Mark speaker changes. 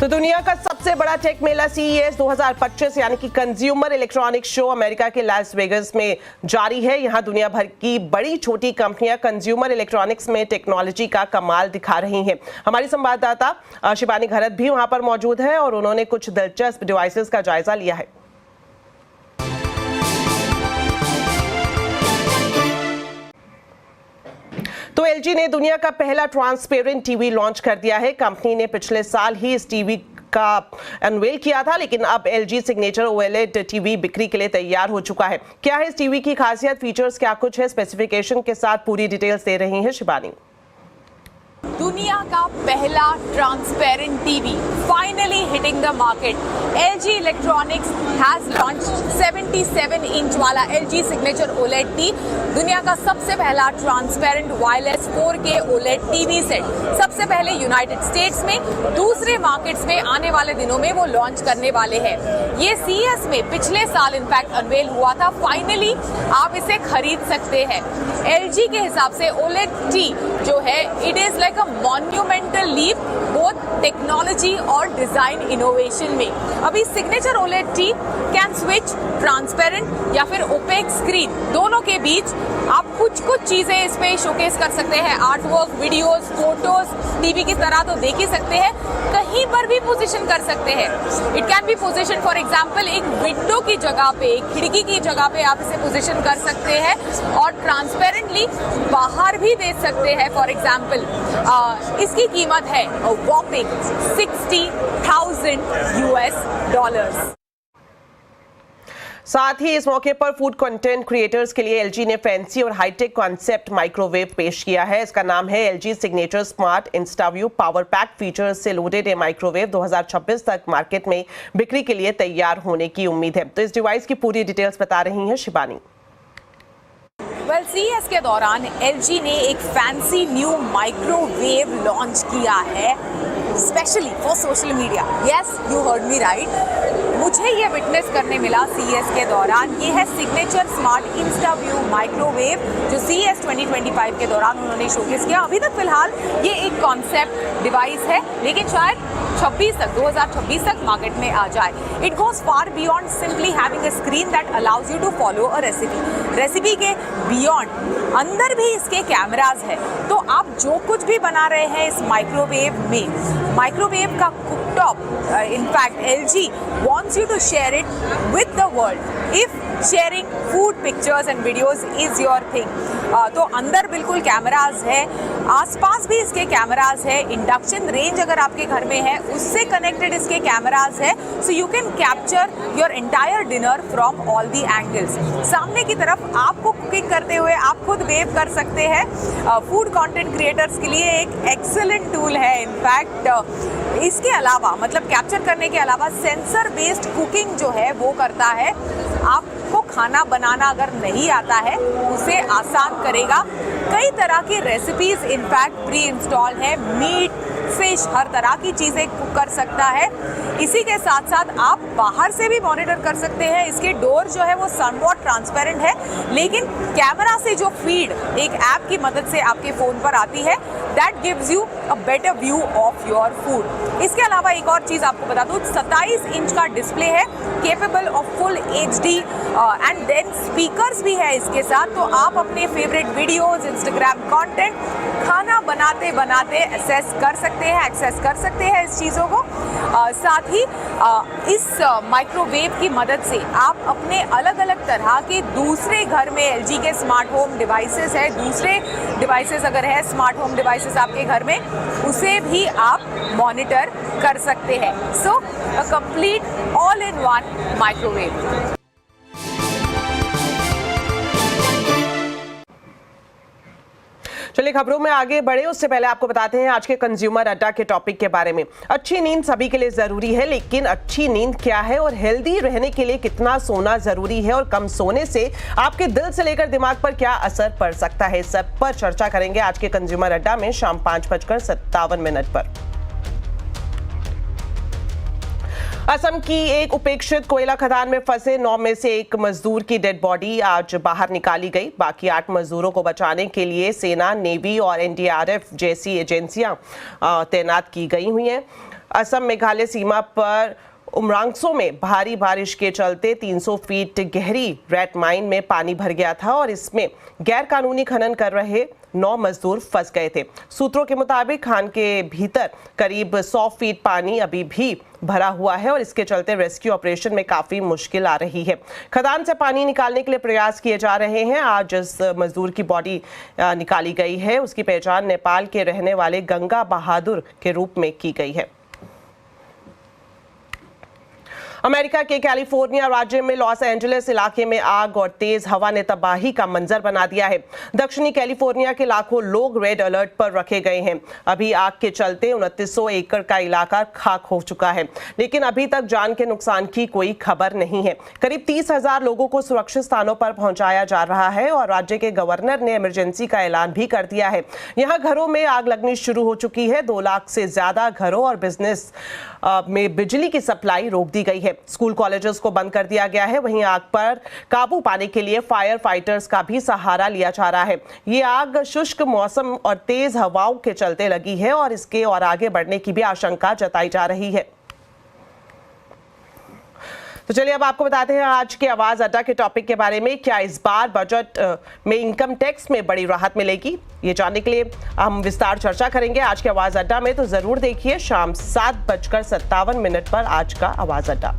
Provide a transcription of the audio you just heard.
Speaker 1: तो दुनिया का सबसे बड़ा टेक मेला CES 2025 यानी कि कंज्यूमर इलेक्ट्रॉनिक्स शो अमेरिका के लास वेगस में जारी है। यहां दुनिया भर की बड़ी छोटी कंपनियां कंज्यूमर इलेक्ट्रॉनिक्स में टेक्नोलॉजी का कमाल दिखा रही हैं। हमारी संवाददाता शिबानी घरत भी वहां पर मौजूद है और उन्होंने कुछ दिलचस्प डिवाइसेस का जायजा लिया है। तो LG ने दुनिया का पहला ट्रांसपेरेंट टीवी लॉन्च कर दिया है। कंपनी ने पिछले साल ही इस टीवी का अनवेल किया था, लेकिन अब LG सिग्नेचर OLED टीवी बिक्री के लिए तैयार हो चुका है। क्या है इस टीवी की खासियत, फीचर्स क्या कुछ है, स्पेसिफिकेशन के साथ पूरी डिटेल्स दे रही है शिबानी।
Speaker 2: दुनिया का पहला transparent TV finally hitting the market. LG electronics has launched 77 inch वाला LG सिग्नेचर OLED टी, दुनिया का सबसे पहला transparent wireless 4K OLED TV set. सबसे पहले यूनाइटेड स्टेट्स में, दूसरे मार्केट्स में आने वाले दिनों में वो लॉन्च करने वाले हैं। ये CES में पिछले साल इनफैक्ट अनवेल हुआ था। फाइनली आप इसे खरीद सकते हैं। LG के हिसाब से OLED टी जो है it is like a monumental leap both technology और डिजाइन इनोवेशन में। अभी signature OLED T can switch transparent या फिर ओपेक स्क्रीन, दोनों के बीच आप कुछ चीजें इस पे शोकेस कर सकते हैं। Art work, videos, photos TV की तरह तो देख ही सकते हैं, कहीं पर भी पोजीशन कर सकते हैं। It can be position for example एक विंडो की जगह पे, एक खिड़की की जगह पे आप इसे पोजीशन कर सकते हैं और ट्रांसपेरेंटली बाहर भी दे सकते हैं। फॉर एग्जांपल इसकी कीमत है वॉपिंग $60,000।
Speaker 1: साथ ही इस मौके पर फूड कंटेंट क्रिएटर्स के लिए LG ने फैंसी और हाईटेक कॉन्सेप्ट माइक्रोवेव पेश किया है। इसका नाम है LG signature smart InstaView power pack. Features से लोडेड ये माइक्रोवेव 2026 तक मार्केट में बिक्री के लिए तैयार होने की उम्मीद है। तो इस डिवाइस की पूरी डिटेल्स बता रही हैं शिबानी।
Speaker 2: CES के दौरान LG ने एक फैंसी न्यू माइक्रोवेव लॉन्च किया है specially for social media. Yes, you heard me right. मुझे ये विटनेस करने मिला CES के दौरान। ये है सिग्नेचर स्मार्ट इंस्टाव्यू माइक्रोवेव जो CES 2025 के दौरान उन्होंने शोकेस किया। अभी तक फिलहाल ये एक कॉन्सेप्ट डिवाइस है, लेकिन शायद 2026 तक मार्केट में आ जाए। It goes far beyond simply having a screen that allows you to follow a recipe के बियॉन्ड अंदर भी इसके कैमराज है। तो आप जो कुछ भी बना रहे हैं इस माइक्रोवेव में, माइक्रोवेव का cooktop, in fact LG wants you to share it with the world if sharing food pictures and videos is your thing। तो अंदर बिल्कुल कैमराज है, आसपास भी इसके कैमराज है। इंडक्शन रेंज अगर आपके घर में है उससे कनेक्टेड इसके कैमराज है, so you can capture your entire dinner from all the angles. सामने की तरफ आपको कुकिंग करते हुए आप खुद वेव कर सकते हैं। फूड कंटेंट क्रिएटर्स के लिए एक एक्सेलेंट टूल है। इनफैक्ट इसके अलावा, मतलब कैप्चर करने के अलावा, सेंसर बेस्ड कुकिंग जो है वो करता है। आपको खाना बनाना अगर नहीं आता है उसे आसान करेगा। कई तरह की रेसिपीज इनफैक्ट प्री इंस्टॉल है। मीट, फिश, हर तरह की चीज़ें कुक कर सकता है। इसी के साथ साथ आप बाहर से भी मॉनिटर कर सकते हैं। इसके डोर जो है वो समवॉट ट्रांसपेरेंट है, लेकिन कैमरा से जो फीड एक ऐप की मदद से आपके फ़ोन पर आती है, that gives you a better view of your food. इसके अलावा एक और चीज़ आपको बता दूँ, 27 इंच का डिस्प्ले है, capable of full HD and then speakers भी है इसके साथ। तो आप अपने फेवरेट वीडियोज़, इंस्टाग्राम कंटेंट खाना बनाते बनाते एक्सेस कर सकते हैं इस चीज़ों को। साथ ही इस माइक्रोवेव की मदद से आप अपने अलग अलग तरह के दूसरे घर में LG के स्मार्ट होम डिवाइसेस है, दूसरे डिवाइसेस अगर है स्मार्ट होम डिवाइसेस आपके घर में, उसे भी आप मॉनिटर कर सकते हैं। So a complete all in one microwave.
Speaker 1: चलिए खबरों में आगे बढ़े उससे पहले आपको बताते हैं आज के कंज्यूमर अड्डा के टॉपिक के बारे में। अच्छी नींद सभी के लिए जरूरी है, लेकिन अच्छी नींद क्या है और हेल्दी रहने के लिए कितना सोना जरूरी है और कम सोने से आपके दिल से लेकर दिमाग पर क्या असर पड़ सकता है, इस सब पर चर्चा करेंगे आज के कंज्यूमर अड्डा में शाम 5:57 पर। असम की एक उपेक्षित कोयला खदान में फंसे 9 में से एक मजदूर की डेड बॉडी आज बाहर निकाली गई। बाकी 8 मजदूरों को बचाने के लिए सेना, नेवी और NDRF जैसी एजेंसियां तैनात की गई हुई हैं। असम मेघालय सीमा पर उमरांगसो में भारी बारिश के चलते 300 फीट गहरी रेत माइन में पानी भर गया था और इसमें गैर कानूनी खनन कर रहे 9 मजदूर फंस गए थे। सूत्रों के मुताबिक खान के भीतर करीब 100 फीट पानी अभी भी भरा हुआ है और इसके चलते रेस्क्यू ऑपरेशन में काफी मुश्किल आ रही है। खदान से पानी निकालने के लिए प्रयास किए जा रहे हैं। आज जिस मजदूर की बॉडी निकाली गई है उसकी पहचान नेपाल के रहने वाले गंगा बहादुर के रूप में की गई है। अमेरिका के कैलिफोर्निया राज्य में लॉस एंजलिस इलाके में आग और तेज हवा ने तबाही का मंजर बना दिया है। दक्षिणी कैलिफोर्निया के लाखों लोग रेड अलर्ट पर रखे गए हैं। अभी आग के चलते 2900 एकड़ का इलाका खाक हो चुका है, लेकिन अभी तक जान के नुकसान की कोई खबर नहीं है। करीब 30,000 लोगों को सुरक्षित स्थानों पर पहुंचाया जा रहा है और राज्य के गवर्नर ने इमरजेंसी का ऐलान भी कर दिया है। यहाँ घरों में आग लगनी शुरू हो चुकी है। 2 लाख से ज्यादा घरों और बिजनेस में बिजली की सप्लाई रोक दी गई है। स्कूल कॉलेजेस को बंद कर दिया गया है। वहीं आग पर काबू पाने के लिए फायर फाइटर्स का भी सहारा लिया जा रहा है। ये आग शुष्क मौसम और तेज हवाओं के चलते लगी है और इसके और आगे बढ़ने की भी आशंका जताई जा रही है। तो चलिए अब आपको बताते हैं आज के आवाज अड्डा के टॉपिक के बारे में। क्या इस बार बजट में इनकम टैक्स में बड़ी राहत मिलेगी? ये जानने के लिए हम विस्तार चर्चा करेंगे आज के आवाज अड्डा में, तो जरूर देखिए शाम 7:57 पर आज का आवाज अड्डा।